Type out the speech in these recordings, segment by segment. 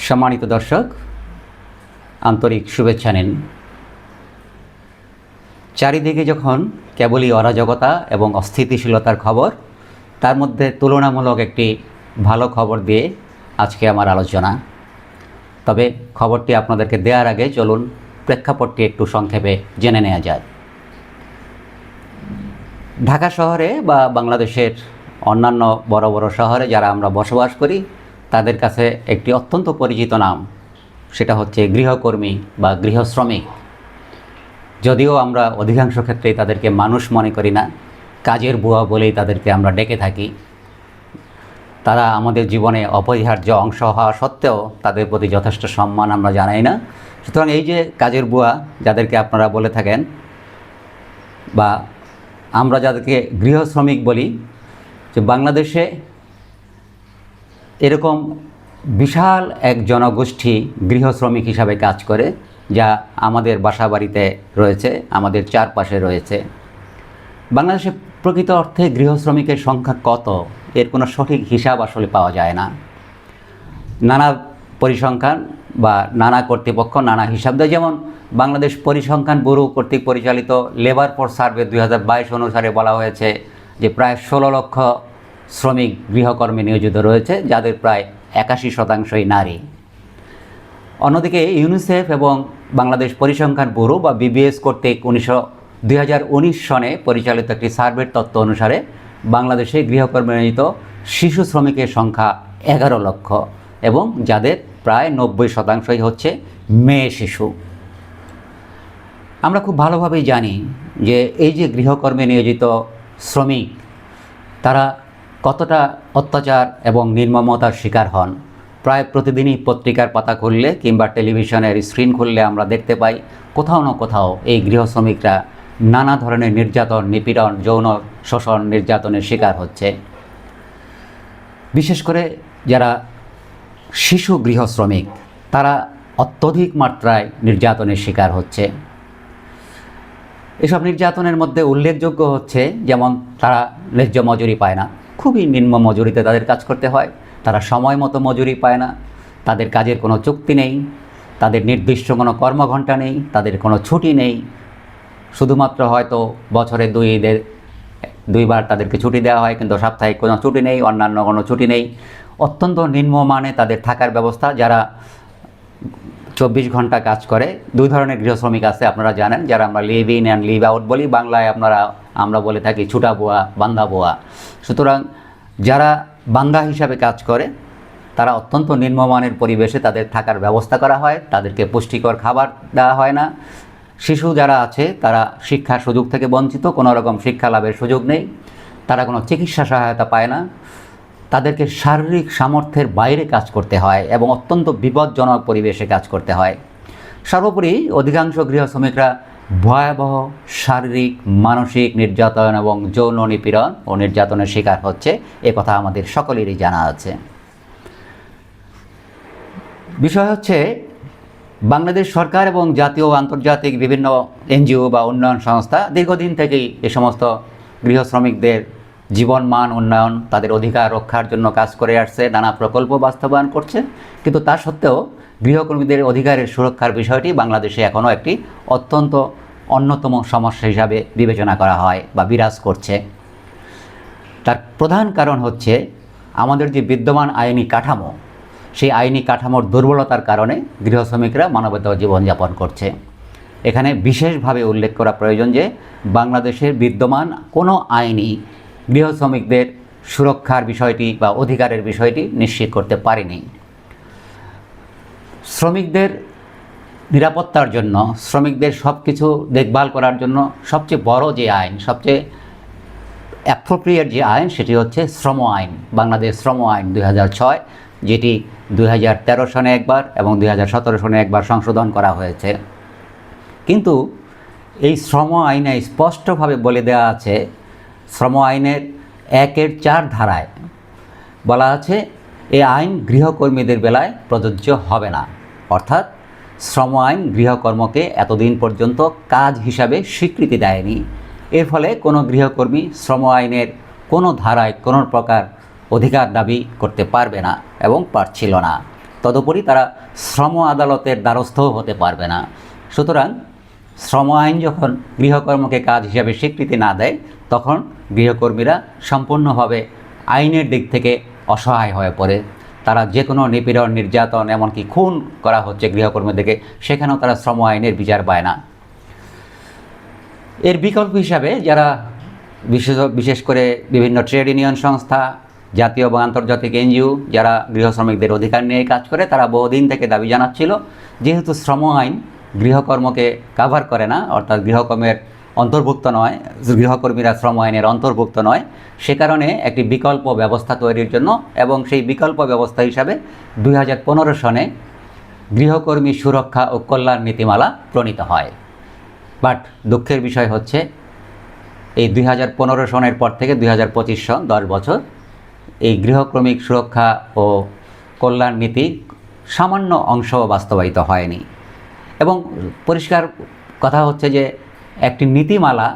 সম্মানিত দর্শক, আন্তরিক শুভেচ্ছা নিন। চারিদিকে যখন কেবলই অরাজকতা এবং অস্থিতিশীলতার খবর, তার মধ্যে তুলনামূলক একটি ভালো খবর দিয়ে আজকে আমার আলোচনা। তবে খবরটি আপনাদেরকে দেওয়ার আগে চলুন প্রেক্ষাপটটি একটু সংক্ষেপে জেনে নেওয়া যায়। ঢাকা শহরে বা বাংলাদেশের অন্যান্য বড় বড় শহরে যারা আমরা বসবাস করি, তাদের কাছে একটি অত্যন্ত পরিচিত নাম, সেটা হচ্ছে গৃহকর্মী বা গৃহশ্রমিক। যদিও আমরা অধিকাংশ ক্ষেত্রেই তাদেরকে মানুষ মনে করি না, কাজের বুয়া বলেই তাদেরকে আমরা ডেকে থাকি। তারা আমাদের জীবনে অপরিহার্য অংশ হওয়া সত্ত্বেও তাদের প্রতি যথেষ্ট সম্মান আমরা জানাই না। সুতরাং এই যে কাজের বুয়া যাদেরকে আপনারা বলে থাকেন, বা আমরা যাদেরকে গৃহশ্রমিক বলি, যে বাংলাদেশে এরকম বিশাল এক জনগোষ্ঠী গৃহশ্রমিক হিসাবে কাজ করে, যা আমাদের বাসাবাড়িতে রয়েছে, আমাদের চারপাশে রয়েছে। বাংলাদেশে প্রকৃত অর্থে গৃহশ্রমিকের সংখ্যা কত, এর কোনো সঠিক হিসাব আসলে পাওয়া যায় না। নানা পরিসংখ্যান বা নানা কর্তৃপক্ষ নানা হিসাব দেয়। যেমন বাংলাদেশ পরিসংখ্যান ব্যুরো কর্তৃক পরিচালিত লেবার ফোর্স সার্ভে 2022 অনুসারে বলা হয়েছে যে প্রায় 16 লক্ষ শ্রমিক গৃহকর্মে নিয়োজিত রয়েছে, যাদের প্রায় 81% নারী। অন্যদিকে ইউনিসেফ এবং বাংলাদেশ পরিসংখ্যান ব্যুরো বা বিবিএস কর্তৃক 2019 সনে পরিচালিত একটি সার্ভের তথ্য অনুসারে বাংলাদেশে গৃহকর্মে নিয়োজিত শিশু শ্রমিকের সংখ্যা 11 লক্ষ, এবং যাদের প্রায় 90% হচ্ছে মেয়ে শিশু। আমরা খুব ভালোভাবেই জানি যে এই যে গৃহকর্মে নিয়োজিত শ্রমিক, তারা কতটা অত্যাচার এবং নির্মমতার শিকার হন। প্রায় প্রতিদিনই পত্রিকার পাতা খুললে কিংবা টেলিভিশনের স্ক্রিন খুললে আমরা দেখতে পাই কোথাও না কোথাও এই গৃহশ্রমিকরা নানা ধরনের নির্যাতন, নিপীড়ন, যৌন শোষণ, নির্যাতনের শিকার হচ্ছে। বিশেষ করে যারা শিশু গৃহশ্রমিক, তারা অত্যধিক মাত্রায় নির্যাতনের শিকার হচ্ছে। এসব নির্যাতনের মধ্যে উল্লেখযোগ্য হচ্ছে, যেমন তারা ন্যায্য মজুরি পায় না, খুবই নিম্ন মজুরিতে তাদের কাজ করতে হয়। তারা সময় মতো মজুরি পায় না, তাদের কাজের কোনো চুক্তি নেই, তাদের নির্দিষ্ট কোনো কর্মঘণ্টা নেই, তাদের কোনো ছুটি নেই। শুধুমাত্র হয়তো বছরে দুইবার তাদেরকে ছুটি দেওয়া হয়, কিন্তু সাপ্তাহিক কোনো ছুটি নেই, অন্যান্য কোনো ছুটি নেই। অত্যন্ত নিম্নমানে তাদের থাকার ব্যবস্থা। যারা 24 ঘন্টা কাজ করে, দুই ধরনের গৃহশ্রমিক আছে আপনারা জানেন, যারা আমরা live in and live out বলি, বাংলায় আমরা বলে থাকি ছুটা বুয়া, বান্ধা বুয়া। সুতরাং যারা বান্ধা হিসাবে কাজ করে, তারা অত্যন্ত নিম্নমানের পরিবেশে তাদের থাকার ব্যবস্থা করা হয়, তাদেরকে পুষ্টিকর খাবার দেওয়া হয় না। শিশু যারা আছে তারা শিক্ষার সুযোগ থেকে বঞ্চিত, কোনো রকম শিক্ষা লাভের সুযোগ নেই, তারা কোনো চিকিৎসা সহায়তা পায় না, তাদেরকে শারীরিক সামর্থ্যের বাইরে কাজ করতে হয় এবং অত্যন্ত বিপজ্জনক পরিবেশে কাজ করতে হয়। সর্বোপরি অধিকাংশ গৃহশ্রমিকরা ভয়াবহ শারীরিক, মানসিক নির্যাতন এবং যৌন নিপীড়ন ও নির্যাতনের শিকার হচ্ছে, এ কথা আমাদের সকলেরই জানা আছে। বিষয় হচ্ছে, বাংলাদেশ সরকার এবং জাতীয় ও আন্তর্জাতিক বিভিন্ন এনজিও বা উন্নয়ন সংস্থা দীর্ঘদিন থেকেই এ সমস্ত গৃহশ্রমিকদের জীবনমান উন্নয়ন, তাদের অধিকার রক্ষার জন্য কাজ করে আসছে, নানা প্রকল্প বাস্তবায়ন করছে। কিন্তু তা সত্ত্বেও গৃহকর্মীদের অধিকারের সুরক্ষার বিষয়টি বাংলাদেশে এখনও একটি অত্যন্ত অন্যতম সমস্যা হিসাবে বিবেচনা করা হয় বা বিরাজ করছে। তার প্রধান কারণ হচ্ছে আমাদের যে বিদ্যমান আইনি কাঠামো, সেই আইনি কাঠামোর দুর্বলতার কারণে গৃহশ্রমিকরা মানবেতর জীবনযাপন করছে। এখানে বিশেষভাবে উল্লেখ করা প্রয়োজন যে বাংলাদেশের বিদ্যমান কোনো আইনই গৃহশ্রমিকদের সুরক্ষার বিষয়টি বা অধিকারের বিষয়টি নিশ্চিত করতে পারেনি। শ্রমিকদের নিরাপত্তার জন্য, শ্রমিকদের সব কিছু দেখভাল করার জন্য সবচেয়ে বড় যে আইন, সবচেয়ে অ্যাপ্রোপ্রিয়েট যে আইন, সেটি হচ্ছে শ্রম আইন, বাংলাদেশ শ্রম আইন 2006, যেটি 2013 সনে একবার এবং 2017 সনে একবার সংশোধন করা হয়েছে। কিন্তু এই শ্রম আইনে স্পষ্টভাবে বলে দেওয়া আছে, শ্রম আইনের 1-4 ধারায় বলা আছে এই আইন গৃহকর্মীদের বেলায় প্রযোজ্য হবে না। অর্থাৎ শ্রম আইন গৃহকর্মকে এতদিন পর্যন্ত কাজ হিসাবে স্বীকৃতি দেয়নি। এর ফলে কোনো গৃহকর্মী শ্রম আইনের কোনো ধারায় কোনো প্রকার অধিকার দাবি করতে পারবে না এবং পারছিল না। তদুপরি তারা শ্রম আদালতের দ্বারস্থও হতে পারবে না। সুতরাং শ্রম আইন যখন গৃহকর্মকে কাজ হিসাবে স্বীকৃতি না দেয়, তখন গৃহকর্মীরা সম্পূর্ণভাবে আইনের দিক থেকে অসহায় হয়ে পড়ে। তারা যে কোনো নিপীড়ন, নির্যাতন, এমনকি খুন করা হচ্ছে গৃহকর্মীদেরকে, সেখানেও তারা শ্রম আইনের বিচার পায় না। এর বিকল্প হিসাবে যারা বিশেষ করে বিভিন্ন ট্রেড ইউনিয়ন সংস্থা, জাতীয় বা আন্তর্জাতিক এনজিও যারা গৃহ শ্রমিকদের অধিকার নিয়ে কাজ করে, তারা বহুদিন থেকে দাবি জানাচ্ছিল, যেহেতু শ্রম আইন গৃহকর্মকে কাভার করে না, অর্থাৎ গৃহকর্মের অন্তর্ভুক্ত নয়, গৃহকর্মীরা শ্রম আইনের অন্তর্ভুক্ত নয়, সে কারণে একটি বিকল্প ব্যবস্থা তৈরির জন্য এবং সেই বিকল্প ব্যবস্থা হিসাবে 2015 সনে গৃহকর্মী সুরক্ষা ও কল্যাণ নীতিমালা প্রণীত হয়। বাট দুঃখের বিষয় হচ্ছে এই 2015 সনের পর থেকে 2025 সন, 10 বছর, এই গৃহশ্রমিক সুরক্ষা ও কল্যাণ নীতি সামান্য অংশ বাস্তবায়িত হয়নি। এবং পরিষ্কার কথা হচ্ছে যে একটি নীতিমালা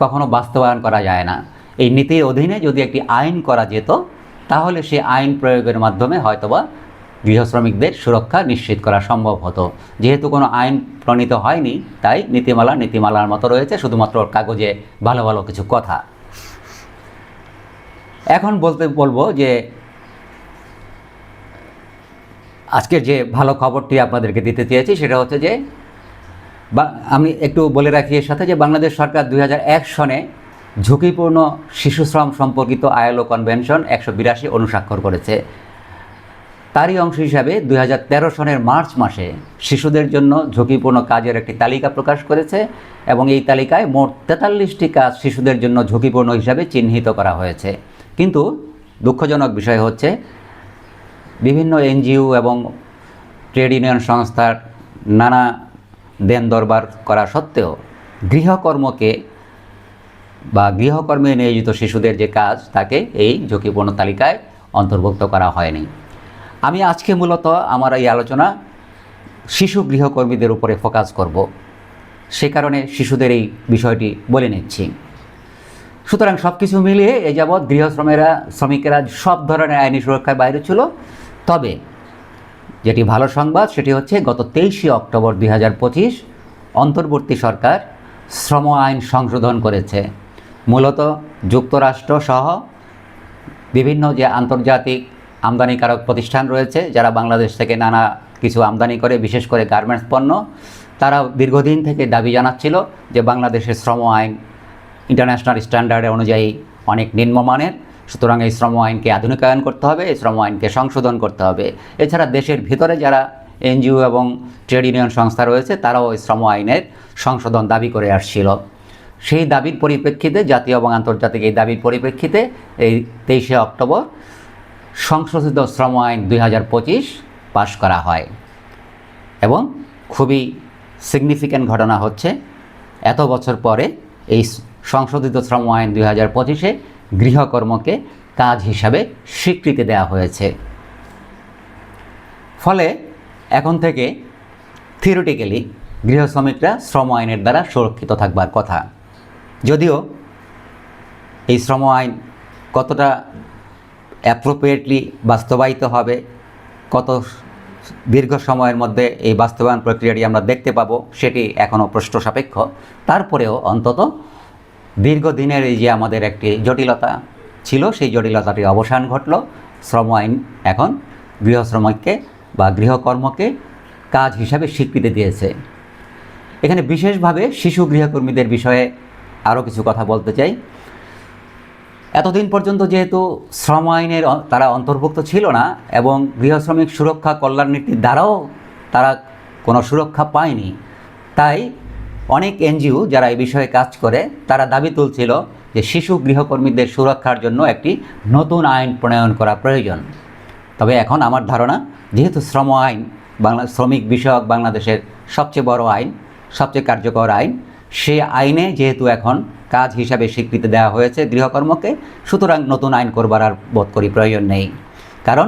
কখনো বাস্তবায়ন করা যায় না। এই নীতির অধীনে যদি একটি আইন করা যেত, তাহলে সেই আইন প্রয়োগের মাধ্যমে হয়তোবা গৃহশ্রমিকদের সুরক্ষা নিশ্চিত করা সম্ভব হতো। যেহেতু কোনো আইন প্রণীত হয়নি, তাই নীতিমালার মতো রয়েছে, শুধুমাত্র কাগজে ভালো ভালো কিছু কথা। এখন বলবো যে আজকের যে ভালো খবরটি আপনাদেরকে দিতে চেয়েছি সেটা হচ্ছে যে আমি একটু বলে রাখি এর সাথে যে বাংলাদেশ সরকার 2001 সনে ঝুঁকিপূর্ণ শিশুশ্রম সম্পর্কিত আইএলও কনভেনশন 182 অনুস্বাক্ষর করেছে। তারই অংশ হিসাবে 2013 সনের মার্চ মাসে শিশুদের জন্য ঝুঁকিপূর্ণ কাজের একটি তালিকা প্রকাশ করেছে এবং এই তালিকায় মোট 43টি কাজ শিশুদের জন্য ঝুঁকিপূর্ণ হিসাবে চিহ্নিত করা হয়েছে। কিন্তু দুঃখজনক বিষয় হচ্ছে বিভিন্ন এনজিও এবং ট্রেড ইউনিয়ন সংস্থার নানা দেন দরবার করা সত্ত্বেও গৃহকর্মকে বা গৃহকর্মে নিয়োজিত শিশুদের যে কাজ, তাকে এই ঝুঁকিপূর্ণ তালিকায় অন্তর্ভুক্ত করা হয়নি। আমি আজকে মূলত আমার এই আলোচনা শিশু গৃহকর্মীদের উপরে ফোকাস করব, সে কারণে শিশুদের এই বিষয়টি বলে নিচ্ছি। সুতরাং সব কিছু মিলিয়ে এ যাবৎ শ্রমিকেরা সব ধরনের আইনি সুরক্ষার বাইরে ছিল। তবে যেটি ভালো সংবাদ সেটি হচ্ছে গত 23 অক্টোবর 2025 অন্তর্বর্তী সরকার শ্রম আইন সংশোধন করেছে। মূলত যুক্তরাষ্ট্র সহ বিভিন্ন যে আন্তর্জাতিক আমদানিকারক প্রতিষ্ঠান রয়েছে, যারা বাংলাদেশ থেকে নানা কিছু আমদানি করে, বিশেষ করে গার্মেন্টস পণ্য, তারা দীর্ঘদিন থেকে দাবি জানাচ্ছিল যে বাংলাদেশের শ্রম আইন ইন্টারন্যাশনাল স্ট্যান্ডার্ড অনুযায়ী অনেক নিম্নমানের। সুতরাং এই শ্রম আইনকে আধুনিকায়ন করতে হবে, এই শ্রম আইনকে সংশোধন করতে হবে। এছাড়া দেশের ভিতরে যারা এনজিও এবং ট্রেড ইউনিয়ন সংস্থা রয়েছে, তারাও এই শ্রম আইনের সংশোধন দাবি করে আসছিল। সেই দাবির পরিপ্রেক্ষিতে, জাতীয় এবং আন্তর্জাতিক এই দাবির পরিপ্রেক্ষিতে এই 23 অক্টোবর সংশোধিত শ্রম আইন 2025 পাশ করা হয়। এবং খুবই সিগনিফিক্যান্ট ঘটনা হচ্ছে, এত বছর পরে এই সংশোধিত শ্রম আইন 2025-এ গৃহকর্মকে কাজ হিসাবে স্বীকৃতি দেওয়া হয়েছে। ফলে এখন থেকে থিওরিটিক্যালি গৃহ শ্রমিকরা শ্রম আইনের দ্বারা সুরক্ষিত থাকবার কথা। যদিও এই শ্রম আইন কতটা অ্যাপ্রোপ্রিয়েটলি বাস্তবায়িত হবে, কত দীর্ঘ সময়ের মধ্যে এই বাস্তবায়ন প্রক্রিয়াটি আমরা দেখতে পাবো, সেটি এখনও প্রশ্ন সাপেক্ষ। তারপরেও অন্তত দীর্ঘদিনের এই যে আমাদের একটি জটিলতা ছিল, সেই জটিলতাটির অবসান ঘটল। শ্রম আইন এখন গৃহশ্রমিককে বা গৃহকর্মকে কাজ হিসাবে স্বীকৃতি দিয়েছে। এখানে বিশেষভাবে শিশু গৃহকর্মীদের বিষয়ে আরও কিছু কথা বলতে চাই। এতদিন পর্যন্ত যেহেতু শ্রম আইনের তারা অন্তর্ভুক্ত ছিল না এবং গৃহশ্রমিক সুরক্ষা কল্যাণ নীতির দ্বারাও তারা কোনো সুরক্ষা পায়নি, তাই অনেক এনজিও যারা এই বিষয়ে কাজ করে তারা দাবি তুলছিল যে শিশু গৃহকর্মীদের সুরক্ষার জন্য একটি নতুন আইন প্রণয়ন করা প্রয়োজন। তবে এখন আমার ধারণা, যেহেতু শ্রম আইন শ্রমিক বিষয়ক বাংলাদেশের সবচেয়ে বড় আইন, সবচেয়ে কার্যকর আইন, সেই আইনে যেহেতু এখন কাজ হিসাবে স্বীকৃতি দেওয়া হয়েছে গৃহকর্মকে, সুতরাং নতুন আইন করবার আর বোধ করি প্রয়োজন নেই। কারণ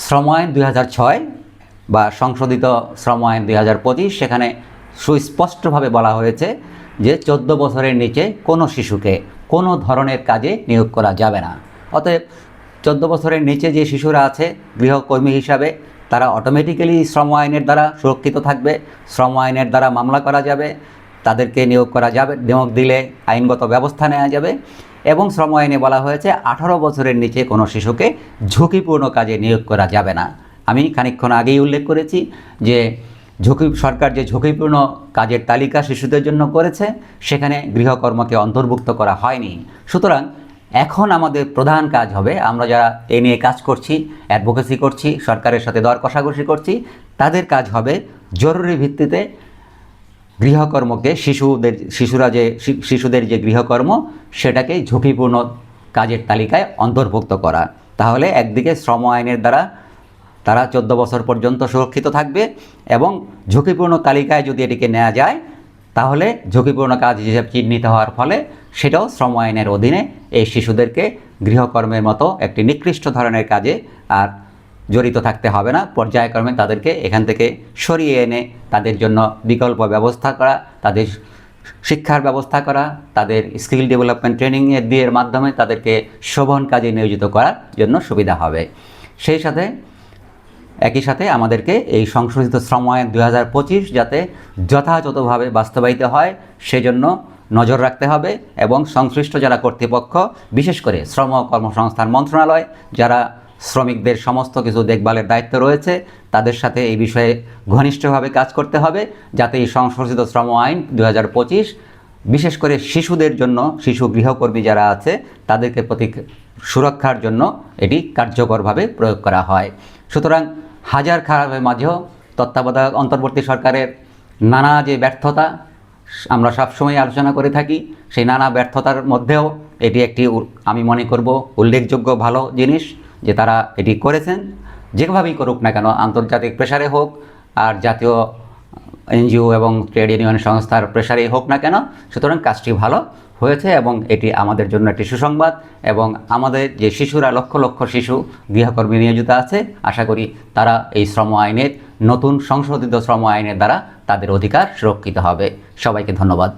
শ্রম আইন 2006 বা সংশোধিত শ্রম আইন 2025 সেখানে সুস্পষ্টভাবে বলা হয়েছে যে 14 বছরের নিচে কোনো শিশুকে কোনো ধরনের কাজে নিয়োগ করা যাবে না। অতএব 14 বছরের নিচে যে শিশুরা আছে গৃহকর্মী হিসাবে, তারা অটোমেটিক্যালি শ্রম আইনের দ্বারা সুরক্ষিত থাকবে, শ্রম আইনের দ্বারা মামলা করা যাবে, তাদেরকে নিয়োগ করা যাবে, নিয়োগ দিলে আইনগত ব্যবস্থা নেওয়া যাবে। এবং শ্রম আইনে বলা হয়েছে 18 বছরের নিচে কোনো শিশুকে ঝুঁকিপূর্ণ কাজে নিয়োগ করা যাবে না। আমি খানিকক্ষণ আগেই উল্লেখ করেছি যে সরকার যে ঝুঁকিপূর্ণ কাজের তালিকা শিশুদের জন্য করেছে সেখানে গৃহকর্মকে অন্তর্ভুক্ত করা হয়নি। সুতরাং এখন আমাদের প্রধান কাজ হবে, আমরা যারা এ নিয়ে কাজ করছি, অ্যাডভোকেসি করছি, সরকারের সাথে দর কষাকষি করছি, তাদের কাজ হবে জরুরি ভিত্তিতে গৃহকর্মকে শিশুদের যে গৃহকর্ম সেটাকে ঝুঁকিপূর্ণ কাজের তালিকায় অন্তর্ভুক্ত করা। তাহলে একদিকে শ্রম আইনের দ্বারা তারা 14 বছর পর্যন্ত সুরক্ষিত থাকবে এবং ঝুঁকিপূর্ণ তালিকায় যদি এটিকে নেওয়া যায় তাহলে ঝুঁকিপূর্ণ কাজ হিসেবে চিহ্নিত হওয়ার ফলে সেটাও শ্রম আইনের অধীনে এই শিশুদেরকে গৃহকর্মের মতো একটি নিকৃষ্ট ধরনের কাজে আর জড়িত থাকতে হবে না। পর্যায়ক্রমে তাদেরকে এখান থেকে সরিয়ে এনে তাদের জন্য বিকল্প ব্যবস্থা করা, তাদের শিক্ষার ব্যবস্থা করা, তাদের স্কিল ডেভেলপমেন্ট ট্রেনিংয়ের দিয়ে মাধ্যমে তাদেরকে শোভন কাজে নিয়োজিত করার জন্য সুবিধা হবে। সেই সাথে একই সাথে আমাদেরকে এই সংশোধিত শ্রম আইন 2025 যাতে যথাযথভাবে বাস্তবায়িত হয় সেজন্য নজর রাখতে হবে এবং সংশ্লিষ্ট যারা কর্তৃপক্ষ, বিশেষ করে শ্রম ও কর্মসংস্থান মন্ত্রণালয় যারা শ্রমিকদের সমস্ত কিছু দেখভালের দায়িত্ব রয়েছে, তাদের সাথে এই বিষয়ে ঘনিষ্ঠভাবে কাজ করতে হবে যাতে এই সংশোধিত শ্রম আইন 2025 বিশেষ করে শিশুদের জন্য, শিশু গৃহকর্মী যারা আছে তাদেরকে প্রতি সুরক্ষার জন্য এটি কার্যকরভাবে প্রয়োগ করা হয়। সুতরাং হাজার খারাপের মাঝেও তত্ত্বাবধায়ক অন্তর্বর্তী সরকারের নানা যে ব্যর্থতা আমরা সবসময় আলোচনা করে থাকি, সেই নানা ব্যর্থতার মধ্যেও এটি একটি আমি মনে করব উল্লেখযোগ্য ভালো জিনিস যে তারা এটি করেছেন। যেভাবেই করুক না কেন, আন্তর্জাতিক প্রেসারে হোক আর জাতীয় এনজিও এবং ট্রেড ইউনিয়ন সংস্থার প্রেসারেই হোক না কেন, সুতরাং কাজটি ভালো হয়েছে এবং এটি আমাদের জন্য একটি সুসংবাদ। এবং আমাদের যে শিশুরা লক্ষ লক্ষ শিশু গৃহকর্মী নিয়োজিত আছে, আশা করি তারা এই শ্রম আইনের নতুন সংশোধিত শ্রম আইনের দ্বারা তাদের অধিকার সুরক্ষিত হবে। সবাইকে ধন্যবাদ।